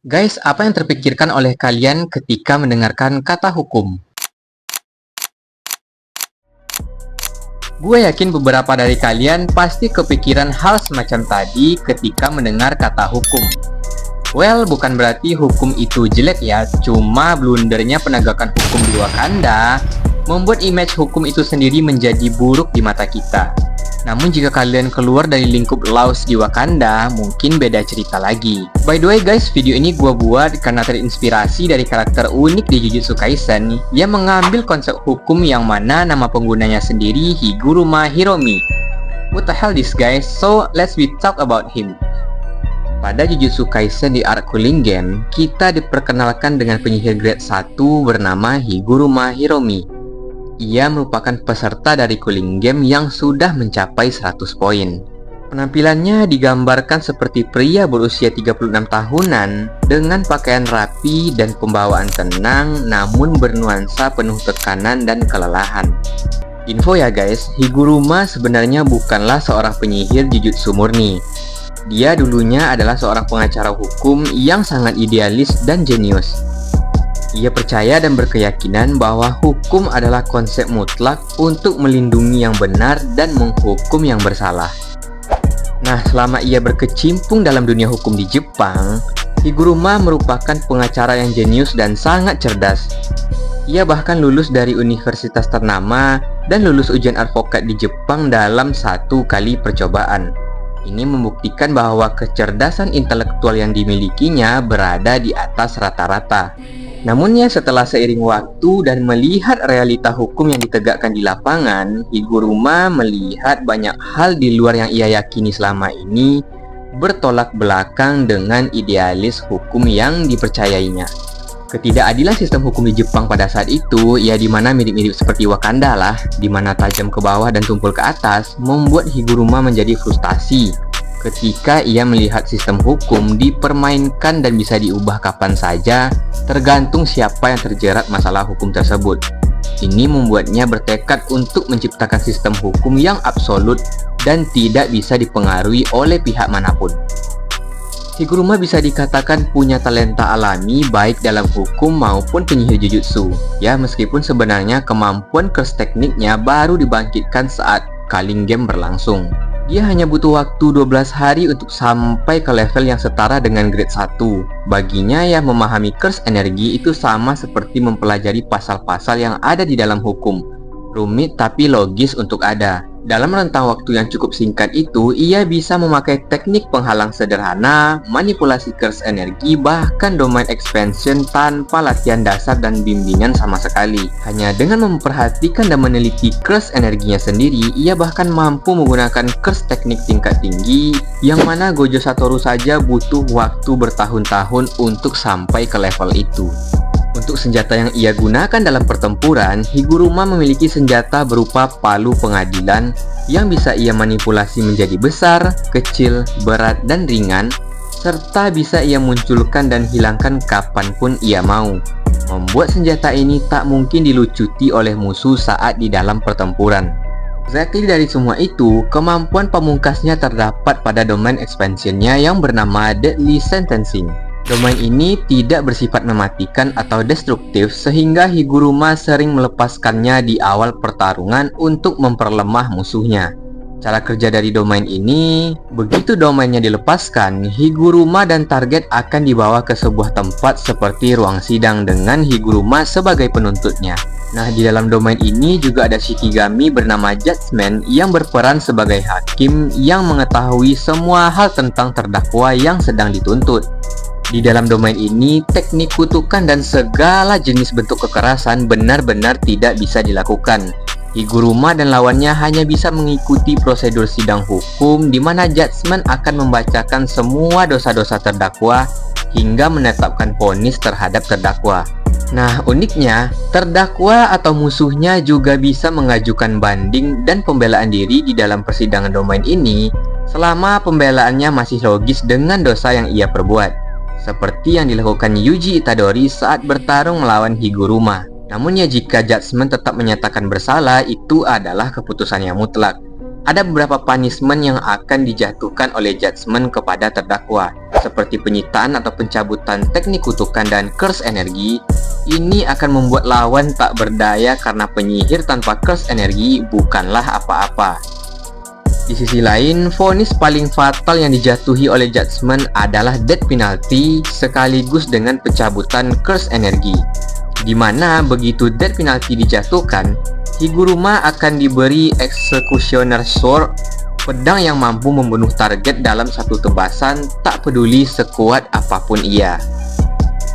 Guys, apa yang terpikirkan oleh kalian ketika mendengarkan kata hukum? Gue yakin beberapa dari kalian pasti kepikiran hal semacam tadi ketika mendengar kata hukum. Well, bukan berarti hukum itu jelek ya, cuma blundernya penegakan hukum di Wakanda membuat image hukum itu sendiri menjadi buruk di mata kita. Namun jika kalian keluar dari lingkup laws di Wakanda, mungkin beda cerita lagi. By the way guys, video ini gue buat karena terinspirasi dari karakter unik di Jujutsu Kaisen yang mengambil konsep hukum yang mana nama penggunanya sendiri Higuruma Hiromi. What the hell this guys? So let's we talk about him. Pada Jujutsu Kaisen di arc Cooling Game, kita diperkenalkan dengan penyihir grade 1 bernama Higuruma Hiromi. Ia merupakan peserta dari Cooling Game yang sudah mencapai 100 poin. Penampilannya digambarkan seperti pria berusia 36 tahunan dengan pakaian rapi dan pembawaan tenang namun bernuansa penuh tekanan dan kelelahan. Info ya guys, Higuruma sebenarnya bukanlah seorang penyihir Jujutsu murni. Dia dulunya adalah seorang pengacara hukum yang sangat idealis dan jenius. Ia percaya dan berkeyakinan bahwa hukum adalah konsep mutlak untuk melindungi yang benar dan menghukum yang bersalah. Nah, selama ia berkecimpung dalam dunia hukum di Jepang, Higuruma merupakan pengacara yang jenius dan sangat cerdas. Ia bahkan lulus dari universitas ternama dan lulus ujian advokat di Jepang dalam 1 kali percobaan. Ini membuktikan bahwa kecerdasan intelektual yang dimilikinya berada di atas rata-rata. Namun ya setelah seiring waktu dan melihat realita hukum yang ditegakkan di lapangan, Higuruma melihat banyak hal di luar yang ia yakini selama ini bertolak belakang dengan idealis hukum yang dipercayainya. Ketidakadilan sistem hukum di Jepang pada saat itu, ya dimana mirip-mirip seperti Wakanda lah, dimana tajam ke bawah dan tumpul ke atas, membuat Higuruma menjadi frustasi ketika ia melihat sistem hukum dipermainkan dan bisa diubah kapan saja, tergantung siapa yang terjerat masalah hukum tersebut. Ini membuatnya bertekad untuk menciptakan sistem hukum yang absolut dan tidak bisa dipengaruhi oleh pihak manapun. Higuruma bisa dikatakan punya talenta alami baik dalam hukum maupun penyihir Jujutsu. Ya, meskipun sebenarnya kemampuan curse tekniknya baru dibangkitkan saat Cooling Game berlangsung. Dia hanya butuh waktu 12 hari untuk sampai ke level yang setara dengan grade 1. Baginya ya memahami curse energi itu sama seperti mempelajari pasal-pasal yang ada di dalam hukum. Rumit tapi logis untuk ada. Dalam rentang waktu yang cukup singkat itu, ia bisa memakai teknik penghalang sederhana, manipulasi curse energi, bahkan domain expansion tanpa latihan dasar dan bimbingan sama sekali. Hanya dengan memperhatikan dan meneliti curse energinya sendiri, ia bahkan mampu menggunakan curse teknik tingkat tinggi, yang mana Gojo Satoru saja butuh waktu bertahun-tahun untuk sampai ke level itu. Untuk senjata yang ia gunakan dalam pertempuran, Higuruma memiliki senjata berupa palu pengadilan yang bisa ia manipulasi menjadi besar, kecil, berat, dan ringan, serta bisa ia munculkan dan hilangkan kapanpun ia mau. Membuat senjata ini tak mungkin dilucuti oleh musuh saat di dalam pertempuran. Exactly dari semua itu, kemampuan pamungkasnya terdapat pada domain expansionnya yang bernama Deadly Sentencing. Domain ini tidak bersifat mematikan atau destruktif sehingga Higuruma sering melepaskannya di awal pertarungan untuk memperlemah musuhnya. Cara kerja dari domain ini, begitu domainnya dilepaskan, Higuruma dan target akan dibawa ke sebuah tempat seperti ruang sidang dengan Higuruma sebagai penuntutnya. Nah, di dalam domain ini juga ada Shikigami bernama Judgment yang berperan sebagai hakim yang mengetahui semua hal tentang terdakwa yang sedang dituntut. Di dalam domain ini, teknik kutukan dan segala jenis bentuk kekerasan benar-benar tidak bisa dilakukan. Higuruma dan lawannya hanya bisa mengikuti prosedur sidang hukum di mana Judgment akan membacakan semua dosa-dosa terdakwa hingga menetapkan vonis terhadap terdakwa. Nah, uniknya, terdakwa atau musuhnya juga bisa mengajukan banding dan pembelaan diri di dalam persidangan domain ini selama pembelaannya masih logis dengan dosa yang ia perbuat. Seperti yang dilakukan Yuji Itadori saat bertarung melawan Higuruma. Namun ya jika Judgment tetap menyatakan bersalah, itu adalah keputusan yang mutlak. Ada beberapa punishment yang akan dijatuhkan oleh Judgment kepada terdakwa. seperti penyitaan atau pencabutan teknik kutukan dan curse energi, ini akan membuat lawan tak berdaya karena penyihir tanpa curse energi bukanlah apa-apa. Di sisi lain, vonis paling fatal yang dijatuhi oleh Judgment adalah death penalty sekaligus dengan pencabutan curse energi, di mana begitu death penalty dijatuhkan, Higuruma akan diberi Executioner Sword, pedang yang mampu membunuh target dalam satu tebasan tak peduli sekuat apapun ia.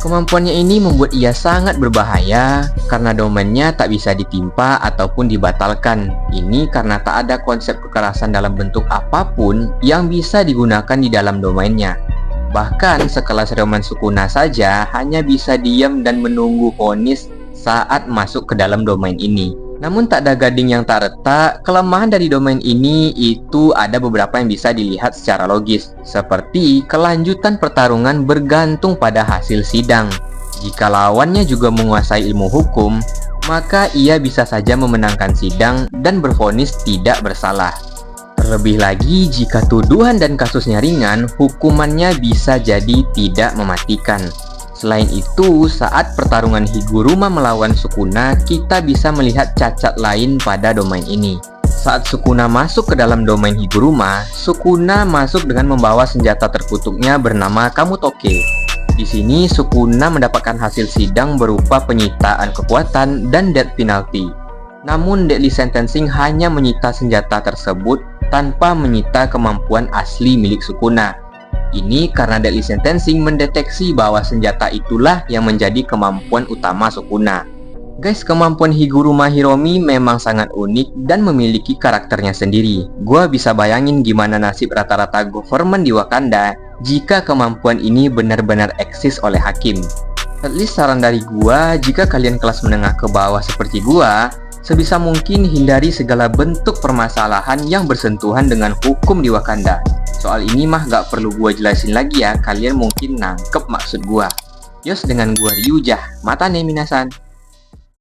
Kemampuannya ini membuat ia sangat berbahaya karena domainnya tak bisa ditimpa ataupun dibatalkan. Ini karena tak ada konsep kekerasan dalam bentuk apapun yang bisa digunakan di dalam domainnya. Bahkan sekelas Roman Sukuna saja hanya bisa diam dan menunggu vonis saat masuk ke dalam domain ini. Namun tak ada gading yang tak retak, kelemahan dari domain ini itu ada beberapa yang bisa dilihat secara logis, seperti kelanjutan pertarungan bergantung pada hasil sidang. Jika lawannya juga menguasai ilmu hukum, maka ia bisa saja memenangkan sidang dan bervonis tidak bersalah. Terlebih lagi, jika tuduhan dan kasusnya ringan, hukumannya bisa jadi tidak mematikan. Selain itu, saat pertarungan Higuruma melawan Sukuna, kita bisa melihat cacat lain pada domain ini. Saat Sukuna masuk ke dalam domain Higuruma, Sukuna masuk dengan membawa senjata terkutuknya bernama Kamutoke. Di sini, Sukuna mendapatkan hasil sidang berupa penyitaan kekuatan dan death penalty. Namun, deadly sentencing hanya menyita senjata tersebut tanpa menyita kemampuan asli milik Sukuna. Ini karena deadly sentencing mendeteksi bahwa senjata itulah yang menjadi kemampuan utama Sukuna. Guys, kemampuan Higuruma Hiromi memang sangat unik dan memiliki karakternya sendiri. Gua bisa bayangin gimana nasib rata-rata government di Wakanda jika kemampuan ini benar-benar eksis oleh hakim. At least saran dari gua, jika kalian kelas menengah ke bawah seperti gua, sebisa mungkin hindari segala bentuk permasalahan yang bersentuhan dengan hukum di Wakanda. Soal ini mah gak perlu gua jelasin lagi ya, kalian mungkin nangkep maksud gua. Yos, dengan gua Ryujah, mata ne minasan.